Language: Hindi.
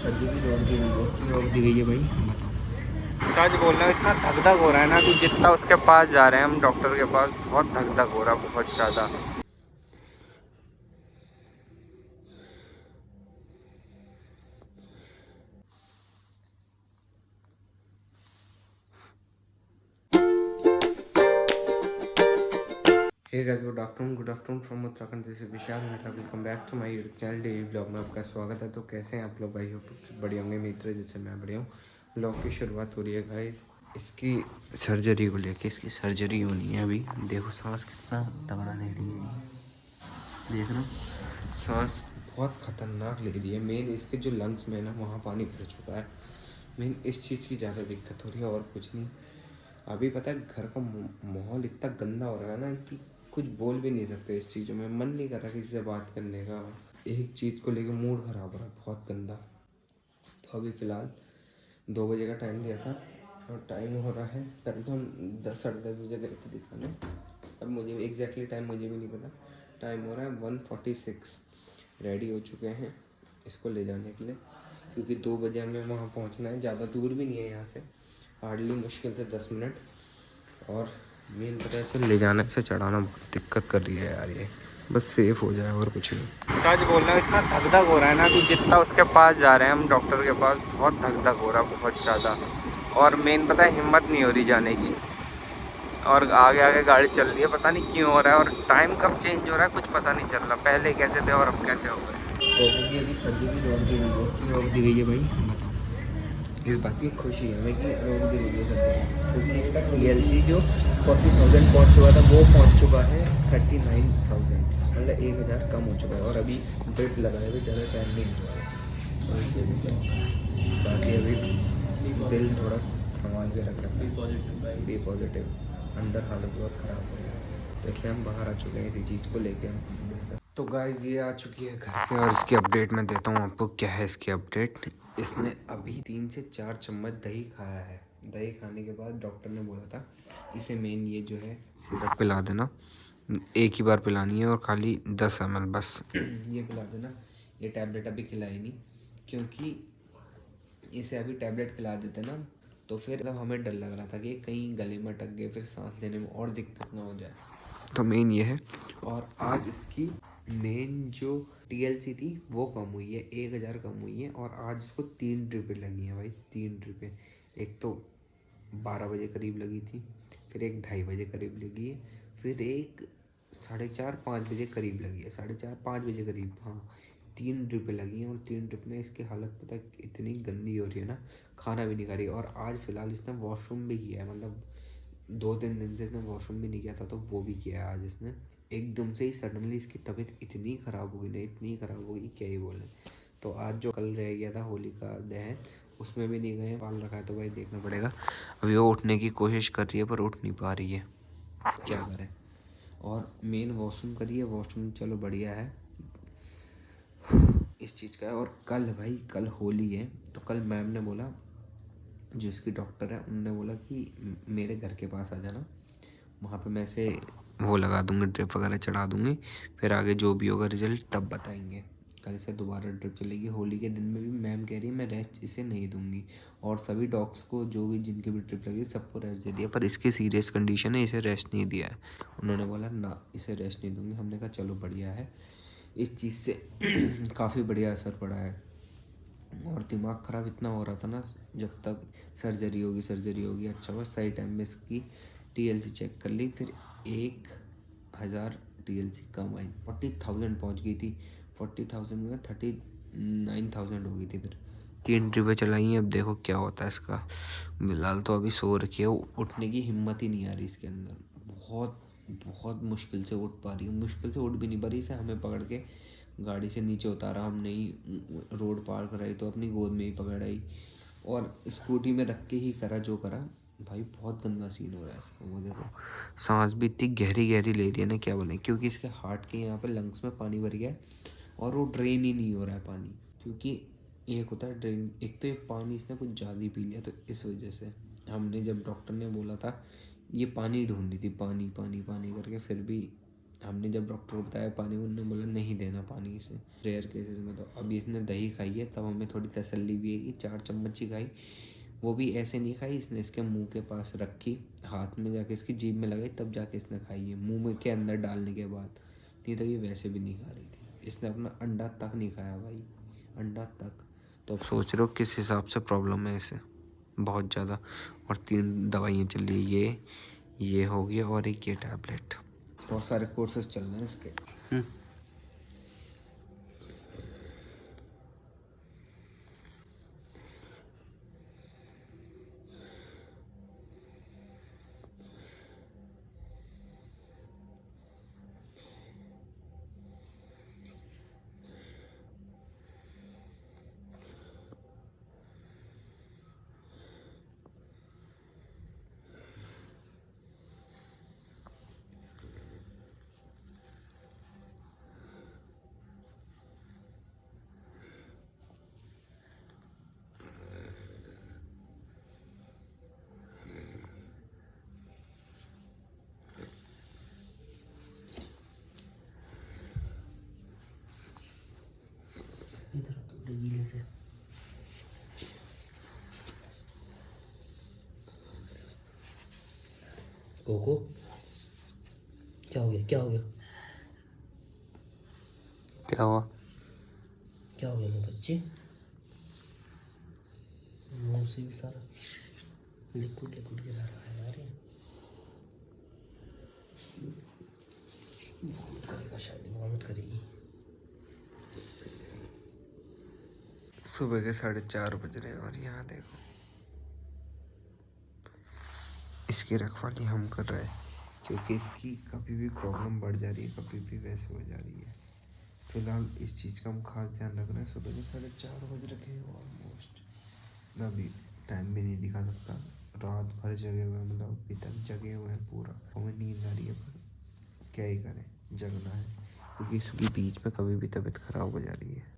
सब्जी भी रोक दी गई है भाई। बताओ, सच बोल रहा हूँ, इतना धक धक हो रहा है ना कि जितना उसके पास जा रहे हैं हम डॉक्टर के पास, बहुत धक धक हो रहा है, बहुत ज़्यादा। Hey guys, good afternoon from Uttarakhand. This is Vishal Mehta. Welcome back to my YouTube channel daily blog में आपका स्वागत है। तो कैसे हैं आप लोग भाई? बढ़िया होंगे मित्र, जैसे मैं बढ़िया हूँ। ब्लॉग की शुरुआत हो रही है गाइस इसकी सर्जरी को लेके। इसकी सर्जरी होनी है अभी। देखो सांस कितना तगड़ा ले रही है, देख रहे हो? सांस बहुत खतरनाक ले रही है। मेन इसके जो लंग्स में ना, वहाँ पानी भर चुका है। मेन इस चीज़ की ज़्यादा दिक्कत हो रही है और कुछ नहीं। अभी पता है घर का माहौल इतना गंदा हो रहा है ना कि कुछ बोल भी नहीं सकते इस चीज़ों में। मन नहीं कर रहा किसी से बात करने का। एक चीज़ को लेकर मूड ख़राब हो रहा है बहुत गंदा। तो अभी फ़िलहाल 2 बजे का टाइम दिया था और टाइम हो रहा है, पहले तो हम 10 साढ़े 10 बजे गए थे दिखाने। अब मुझे एग्जैक्टली टाइम मुझे भी नहीं पता। टाइम हो रहा है 1:46। रेडी हो चुके हैं इसको ले जाने के लिए, क्योंकि 2 बजे हमें वहाँ पहुँचना है। ज़्यादा दूर भी नहीं है यहाँ से, हार्डली मुश्किल से 10 मिनट। और मेन पता है, इसे ले जाने से चढ़ाना बहुत दिक्कत कर रही है यार। ये बस सेफ हो जाए और कुछ नहीं। सच बोल रहा हूँ, इतना धक धक हो रहा है ना कि जितना उसके पास जा रहे हैं हम डॉक्टर के पास, बहुत धक धक हो रहा है, बहुत ज़्यादा। और मेन पता है, हिम्मत नहीं हो रही जाने की। और आगे आगे गाड़ी चल रही है, पता नहीं क्यों हो रहा है। और टाइम कब चेंज हो रहा है कुछ पता नहीं चल रहा। पहले कैसे थे और अब कैसे हो गए। तो क्योंकि अभी सर्जरी रोक दी गई है भाई। बताओ, इस बात की खुशी है हमें कि रोक दी गई है सर्जरी, क्योंकि इसका TLC जो 40,000 पहुँच चुका था, वो पहुँच चुका है 39,000, मतलब 1,000 कम हो चुका है। और अभी ड्रिप लगाए हुए ज़्यादा टाइम नहीं हुआ है। और ये भी क्या, बाकी अभी दिल थोड़ा संभाल के रख रखा है। Be positive. अंदर हालत बहुत ख़राब हो गई है, तो इसलिए हम बाहर आ चुके हैं इसी चीज़ को लेके हम। तो गाइस ये आ चुकी है घर पे और इसकी अपडेट मैं देता हूँ आपको। क्या है इसकी अपडेट? इसने अभी 3 से 4 चम्मच दही खाया है। दही खाने के बाद डॉक्टर ने बोला था इसे मेन ये जो है सिरप पिला देना। एक ही बार पिलानी है और खाली 10 ml बस। ये पिला देना। ये टैबलेट अभी खिलाई नहीं, क्योंकि इसे अभी टैबलेट खिला देते ना तो फिर मतलब हमें डर लग रहा था कि कहीं गले में अटक गए, फिर सांस लेने में और दिक्कत ना हो जाए। तो मेन ये है। और आज इसकी मेन जो TLC थी वो कम हुई है, 1,000 कम हुई है। और आज इसको 3 ड्रिपें लगी हैं भाई, 3 ड्रिपें। एक तो 12 बजे करीब लगी थी, फिर एक 2:30 बजे करीब लगी है, फिर एक 4:30 5 बजे करीब लगी है, 4:30 5 बजे करीब। हाँ, 3 ड्रिपें लगी हैं। और 3 ड्रिप में इसकी हालत पता है इतनी गंदी हो रही है ना, खाना भी नहीं खा रही। और आज फ़िलहाल इसने वॉशरूम भी किया है, मतलब 2-3 दिन से इसने वॉशरूम भी नहीं किया था, तो वो भी किया है आज इसने। एकदम से ही सडनली इसकी तबीयत इतनी ख़राब हो गई ना, इतनी ख़राब हो गई क्या ही बोले। तो आज जो कल रह गया था होली का दहन, उसमें भी नहीं गए, पाल रखा है। तो भाई देखना पड़ेगा। अभी वो उठने की कोशिश कर रही है पर उठ नहीं पा रही है, क्या करें। और मेन वॉशरूम करी है, वॉशरूम चलो बढ़िया है इस चीज़ का है। और कल भाई, कल होली है, तो कल मैम ने बोला, जो इसकी डॉक्टर है उनने बोला कि मेरे घर के पास आ जाना, वहाँ पे मैं से वो लगा दूँगी, ड्रिप वगैरह चढ़ा दूँगी, फिर आगे जो भी होगा रिजल्ट तब बताएंगे। कल से दोबारा ड्रिप चलेगी। होली के दिन में भी मैम कह रही है मैं रेस्ट इसे नहीं दूँगी। और सभी डॉग्स को जो भी जिनकी भी ड्रिप लगी सबको रेस्ट दे दिया, पर इसकी सीरियस कंडीशन है, इसे रेस्ट नहीं दिया है। उन्होंने बोला ना इसे रेस्ट नहीं दूँगी। हमने कहा चलो बढ़िया है, इस चीज़ से काफ़ी बढ़िया असर पड़ा है। और दिमाग ख़राब इतना हो रहा था ना, जब तक सर्जरी होगी अच्छा हुआ। सही टाइम में इसकी TLC चेक कर ली, फिर 1,000 TLC कम आई, 40,000 पहुँच गई थी। 40,000 में 39,000 हो गई थी। फिर 3 ट्रिपें चलाई हैं, अब देखो क्या होता है इसका। फिलहाल तो अभी सो रखी है, उठने की हिम्मत ही नहीं आ रही इसके अंदर। बहुत बहुत मुश्किल से उठ पा रही है, मुश्किल से उठ भी नहीं पा रही। इसे हमें पकड़ के गाड़ी से नीचे उतारा, हम नहीं रोड पार कराई तो अपनी गोद में ही पकड़ आई, और स्कूटी में रख के ही करा जो करा। भाई बहुत गंदा सीन हो रहा है इसका। वो देखो सांस भी इतनी गहरी गहरी ले रही है ना, क्या बोले, क्योंकि इसके हार्ट के यहाँ पे लंग्स में पानी भर गया है और वो ड्रेन ही नहीं हो रहा है पानी। क्योंकि एक होता है ड्रेन, एक तो ये पानी इसने कुछ ज़्यादा ही पी लिया, तो इस वजह से हमने, जब डॉक्टर ने बोला था, ये पानी ढूंढ रही थी, पानी पानी पानी करके, फिर भी हमने जब डॉक्टर को बताया पानी, उन्होंने बोला नहीं देना पानी इसे रेयर केसेस में। तो अभी इसने दही खाई है, तब हमें थोड़ी तसल्ली भी है कि 4 चम्मच ही खाई, वो भी ऐसे नहीं खाई इसने, इसके मुंह के पास रखी, हाथ में जाके इसकी जीभ में लगाई, तब जाके इसने खाई है, मुंह में के अंदर डालने के बाद। नहीं तो ये वैसे भी नहीं खा रही थी। इसने अपना अंडा तक नहीं खाया भाई, अंडा तक। तो अब सोच रहे हो किस हिसाब से प्रॉब्लम है इसे, बहुत ज़्यादा। और 3 दवाइयाँ चल रही है, ये हो गया और एक ये टैबलेट। बहुत सारे कोर्सेज चल रहे हैं इसके। कोको क्या हो गया? क्या हो गया? क्या हुआ? क्या हो गया मेरे बच्चे? मुंह से भी सारा लिक्विड लिक्विड गिरा रहा है यार। वॉमिट करेगा, शायद वॉमिट करेगी। सुबह के 4:30 बज रहे हैं और यहाँ देखो, इसकी रखवाली हम कर रहे हैं, क्योंकि इसकी कभी भी प्रॉब्लम बढ़ जा रही है, कभी भी वैसे हो जा रही है। फिलहाल इस चीज़ का हम खास ध्यान रख रहे हैं। सुबह के 4:30 बज रखे हैं ऑलमोस्ट। मैं अभी टाइम भी नहीं दिखा सकता, रात भर जगे हुए हैं, मतलब अभी तक जगे हुए हैं पूरा। हमें नींद आ रही है, पर क्या ही करें, जगना है, क्योंकि इसके बीच में कभी भी तबीयत खराब हो जा रही है।